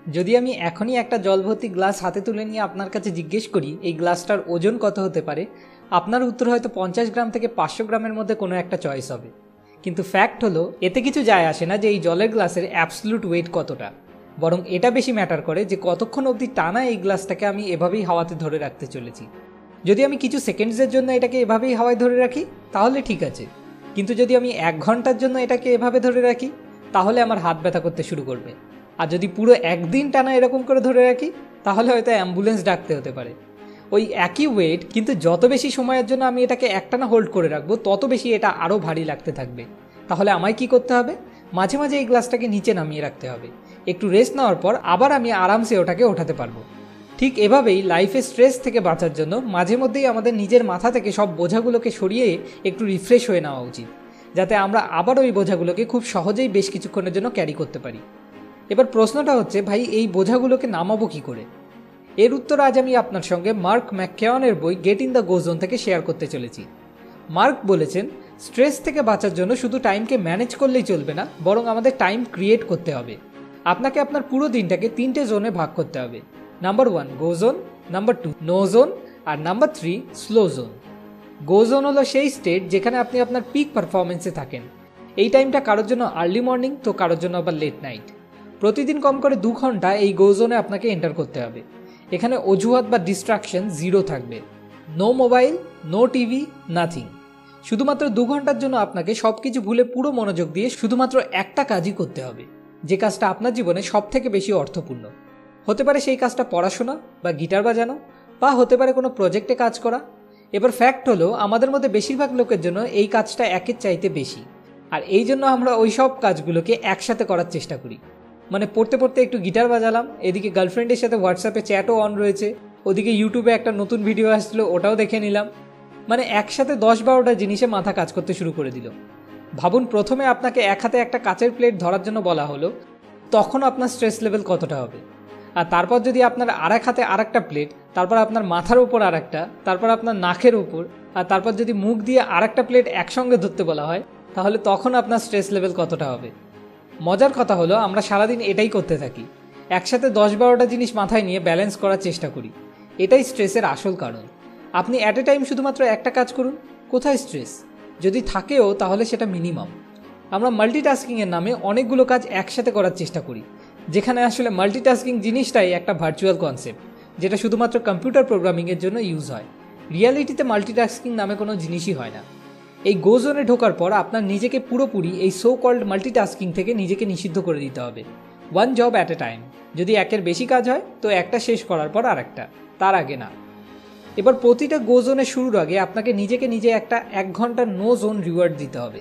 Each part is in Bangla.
যদি আমি এখনই একটা জল ভর্তি গ্লাস হাতে তুলে নিয়ে আপনার কাছে জিজ্ঞেস করি এই গ্লাসটার ওজন কত হতে পারে, আপনার উত্তর হয়তো 50 গ্রাম থেকে 500 গ্রামের মধ্যে কোনো একটা চয়েস হবে। কিন্তু ফ্যাক্ট হলো এতে কিছু যায় আসে না যে এই জলের গ্লাসের অ্যাবসলিউট ওয়েট কতটা, বরং এটা বেশি ম্যাটার করে যে কতক্ষণ অবধি টানা এই গ্লাসটাকে আমি এভাবেই হাওয়াতে ধরে রাখতে চলেছি। যদি আমি কিছু সেকেন্ডসের জন্য এটাকে এভাবেই হাওয়ায় ধরে রাখি তাহলে ঠিক আছে, কিন্তু যদি আমি 1 ঘন্টার জন্য এটাকে এভাবে ধরে রাখি তাহলে আমার হাত ব্যথা করতে শুরু করবে। আর যদি পুরো একদিন টানা এরকম করে ধরে রাখি তাহলে হয়তো অ্যাম্বুলেন্স ডাকতে হতে পারে। ওই একই ওয়েট, কিন্তু যত বেশি সময়ের জন্য আমি এটাকে একটানা হোল্ড করে রাখবো তত বেশি এটা আরও ভারী লাগতে থাকবে। তাহলে আমায় কি করতে হবে? মাঝে মাঝে এই গ্লাসটাকে নিচে নামিয়ে রাখতে হবে। একটু রেস্ট নেওয়ার পর আবার আমি আরামসে ওটাকে ওঠাতে পারবো। ঠিক এভাবেই লাইফে স্ট্রেস থেকে বাঁচার জন্য মাঝে মধ্যেই আমাদের নিজের মাথা থেকে সব বোঝাগুলোকে সরিয়ে একটু রিফ্রেশ হয়ে নেওয়া উচিত, যাতে আমরা আবার ওই বোঝাগুলোকে খুব সহজেই বেশ কিছুক্ষণের জন্য ক্যারি করতে পারি। এবার প্রশ্নটা হচ্ছে, ভাই এই বোঝাগুলোকে নামাবো কী করে? এর উত্তর আজ আমি আপনার সঙ্গে মার্ক ম্যাককেওয়ানের বই get in the go zone থেকে শেয়ার করতে চলেছি। মার্ক বলেছেন, স্ট্রেস থেকে বাঁচার জন্য শুধু টাইমকে ম্যানেজ করলেই চলবে না, বরং আমাদের টাইম ক্রিয়েট করতে হবে। আপনাকে আপনার পুরো দিনটাকে 3টে জোনে ভাগ করতে হবে। নাম্বার 1 গো জোন, নাম্বার 2 নো জোন, আর নাম্বার 3 স্লো জোন। গো জোন হলো সেই স্টেট যেখানে আপনি আপনার পিক পারফরমেন্সে থাকেন। এই টাইমটা কারোর জন্য আর্লি মর্নিং, তো কারোর জন্য আবার লেট নাইট। প্রতিদিন কম করে 2 ঘন্টা এই গো জোনে আপনাকে এন্টার করতে হবে। এখানে অজুহাত বা ডিস্ট্রাকশন জিরো থাকবে। No mobile, no TV, nothing. শুধুমাত্র 2 ঘন্টার জন্য আপনাকে সব কিছু ভুলে পুরো মনোযোগ দিয়ে শুধুমাত্র একটা কাজই করতে হবে, যে কাজটা আপনার জীবনে সব থেকে বেশি অর্থপূর্ণ। হতে পারে সেই কাজটা পড়াশোনা বা গিটার বাজানো, বা হতে পারে কোনো প্রজেক্টে কাজ করা। এবার ফ্যাক্ট হলো আমাদের মধ্যে বেশিরভাগ লোকের জন্য এই কাজটা একের চাইতে বেশি, আর এই জন্য আমরা ওই সব কাজগুলোকে একসাথে করার চেষ্টা করি। মানে পড়তে পড়তে একটু গিটার বাজালাম, এদিকে গার্লফ্রেন্ডের সাথে হোয়াটসঅ্যাপে চ্যাটও অন রয়েছে, ওদিকে ইউটিউবে একটা নতুন ভিডিও আসছিলো ওটাও দেখে নিলাম। মানে একসাথে 10-12টা জিনিসে মাথা কাজ করতে শুরু করে দিল। ভাবুন, প্রথমে আপনাকে এক হাতে একটা কাচের প্লেট ধরার জন্য বলা হলো, তখন আপনার স্ট্রেস লেভেল কতটা হবে? আর তারপর যদি আপনার আরেক হাতে আরেকটা প্লেট, তারপর আপনার মাথার উপর আরেকটা, তারপর আপনার নাকের উপর, আর তারপর যদি মুখ দিয়ে আরেকটা প্লেট একসঙ্গে ধরতে বলা হয়, তাহলে তখন আপনার স্ট্রেস লেভেল কতটা হবে? মজার কথা হলো আমরা সারাদিন এটাই করতে থাকি, একসাথে 10-12টা জিনিস মাথায় নিয়ে ব্যালেন্স করার চেষ্টা করি। এটাই স্ট্রেসের আসল কারণ। আপনি অ্যাট এ টাইম শুধুমাত্র একটা কাজ করুন, কোথায় স্ট্রেস? যদি থাকেও তাহলে সেটা মিনিমাম। আমরা মাল্টিটাস্কিংয়ের নামে অনেকগুলো কাজ একসাথে করার চেষ্টা করি, যেখানে আসলে মাল্টিটাস্কিং জিনিসটাই একটা ভার্চুয়াল কনসেপ্ট, যেটা শুধুমাত্র কম্পিউটার প্রোগ্রামিংয়ের জন্য ইউজ হয়। রিয়ালিটিতে মাল্টিটাস্কিং নামে কোনো জিনিসই হয় না। এই গো জোনে ঢোকার পর আপনার নিজেকে পুরোপুরি এই সো কল্ড মাল্টিটাস্কিং থেকে নিজেকে নিষিদ্ধ করে দিতে হবে। 1 জব অ্যাট এ টাইম। যদি একের বেশি কাজ হয় তো একটা শেষ করার পর আরেকটা, তার আগে না। এবার প্রতিটা গো জোনের শুরুর আগে আপনাকে নিজেকে নিজে একটা 1 ঘন্টার নো জোন রিওয়ার্ড দিতে হবে।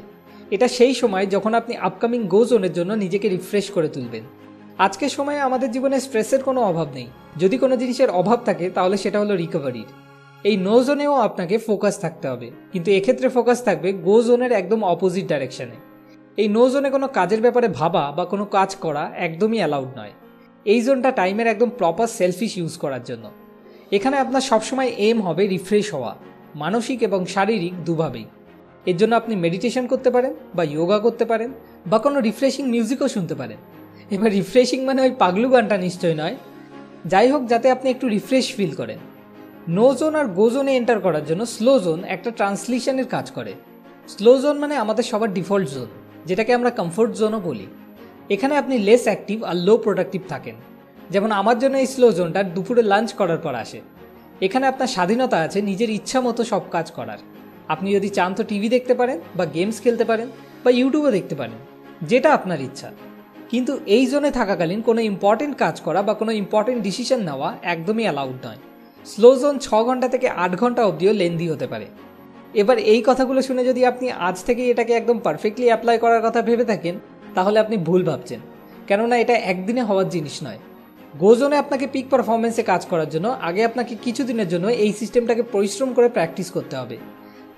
এটা সেই সময় যখন আপনি আপকামিং গো জোনের জন্য নিজেকে রিফ্রেশ করে তুলবেন। আজকের সময়ে আমাদের জীবনে স্ট্রেসের কোনো অভাব নেই। যদি কোনো জিনিসের অভাব থাকে তাহলে সেটা হলো রিকভারির। এই নো জোনেও আপনাকে ফোকাস থাকতে হবে, কিন্তু এক্ষেত্রে ফোকাস থাকবে গো জোনের একদম অপোজিট ডাইরেকশনে। এই নো জোনে কোনো কাজের ব্যাপারে ভাবা বা কোনো কাজ করা একদমই অ্যালাউড নয়। এই জোনটা টাইমের একদম প্রপার সেলফিশ ইউজ করার জন্য। এখানে আপনার সবসময় এম হবে রিফ্রেশ হওয়া, মানসিক এবং শারীরিক দুভাবেই। এর জন্য আপনি মেডিটেশন করতে পারেন, বা যোগা করতে পারেন, বা কোনো রিফ্রেশিং মিউজিকও শুনতে পারেন। এবার রিফ্রেশিং মানে ওই পাগলু গানটা নিশ্চয় নয়। যাই হোক, যাতে আপনি একটু রিফ্রেশ ফিল করেন। নো জোন আর গো জোনে এন্টার করার জন্য স্লো জোন একটা ট্রান্সলেশনের কাজ করে। স্লো জোন মানে আমাদের সবার ডিফল্ট জোন, যেটাকে আমরা কমফোর্ট জোনও বলি। এখানে আপনি লেস অ্যাক্টিভ আর লো প্রোডাক্টিভ থাকেন। যেমন আমার জন্য এই স্লো জোনটা দুপুরে লাঞ্চ করার পর আসে। এখানে আপনার স্বাধীনতা আছে নিজের ইচ্ছা মতো সব কাজ করার। আপনি যদি চান তো টিভি দেখতে পারেন, বা গেমস খেলতে পারেন, বা ইউটিউবও দেখতে পারেন, যেটা আপনার ইচ্ছা। কিন্তু এই জোনে থাকাকালীন কোনো ইম্পর্টেন্ট কাজ করা বা কোনো ইম্পর্টেন্ট ডিসিশন নেওয়া একদমই অ্যালাউড নয়। স্লো জোন 6 ঘন্টা থেকে 8 ঘন্টা অবধিও লেন্দি হতে পারে। এবার এই কথাগুলো শুনে যদি আপনি আজ থেকেই এটাকে একদম পারফেক্টলি অ্যাপ্লাই করার কথা ভেবে থাকেন, তাহলে আপনি ভুল ভাবছেন। কেননা এটা একদিনে হওয়ার জিনিস নয়। গো জোনে আপনাকে পিক পারফরমেন্সে কাজ করার জন্য আগে আপনাকে কিছুদিনের জন্য এই সিস্টেমটাকে পরিশ্রম করে প্র্যাকটিস করতে হবে।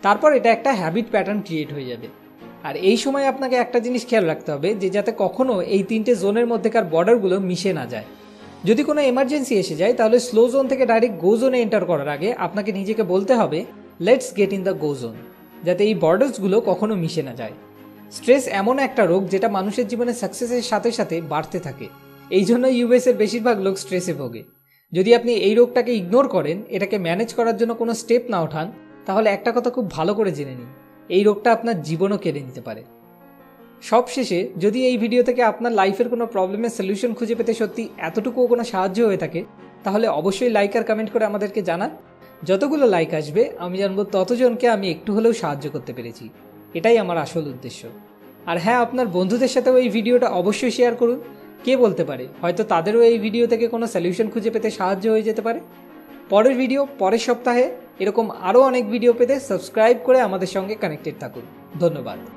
তারপর এটা একটা হ্যাবিট প্যাটার্ন ক্রিয়েট হয়ে যাবে। আর এই সময় আপনাকে একটা জিনিস খেয়াল রাখতে হবে, যে যাতে কখনো এই 3টে জোনের মধ্যেকার বর্ডারগুলো মিশে না যায়। যদি কোনো এমার্জেন্সি এসে যায় তাহলে স্লো জোন থেকে ডাইরেক্ট গো জোনে এন্টার করার আগে আপনাকে নিজেকে বলতে হবে, let's get in the go zone, যাতে এই বর্ডার্সগুলো কখনো মিশে না যায়। স্ট্রেস এমন একটা রোগ যেটা মানুষের জীবনে সাকসেসের সাথে সাথে বাড়তে থাকে। এই জন্য ইউএসের বেশিরভাগ লোক স্ট্রেসে ভোগে। যদি আপনি এই রোগটাকে ইগনোর করেন, এটাকে ম্যানেজ করার জন্য কোনো স্টেপ না ওঠান, তাহলে একটা কথা খুব ভালো করে জেনে নিন, এই রোগটা আপনার জীবনও কেড়ে নিতে পারে। সবশেষে, যদি এই ভিডিও থেকে আপনার লাইফের কোনো প্রবলেমের সলিউশন খুঁজে পেতে সত্যি এতটুকুও কোনো সাহায্য হয়ে থাকে, তাহলে অবশ্যই লাইক আর কমেন্ট করে আমাদেরকে জানান। যতগুলো লাইক আসবে আমি জানবো ততজনকে আমি একটু হলেও সাহায্য করতে পেরেছি। এটাই আমার আসল উদ্দেশ্য। আর হ্যাঁ, আপনার বন্ধুদের সাথেও এই ভিডিওটা অবশ্যই শেয়ার করুন। কে বলতে পারে, হয়তো তাদেরও এই ভিডিও থেকে কোনো সলিউশন খুঁজে পেতে সাহায্য হয়ে যেতে পারে। পরের ভিডিও পরের সপ্তাহে, এরকম আরও অনেক ভিডিও পেতে সাবস্ক্রাইব করে আমাদের সঙ্গে কানেক্টেড থাকুন। ধন্যবাদ।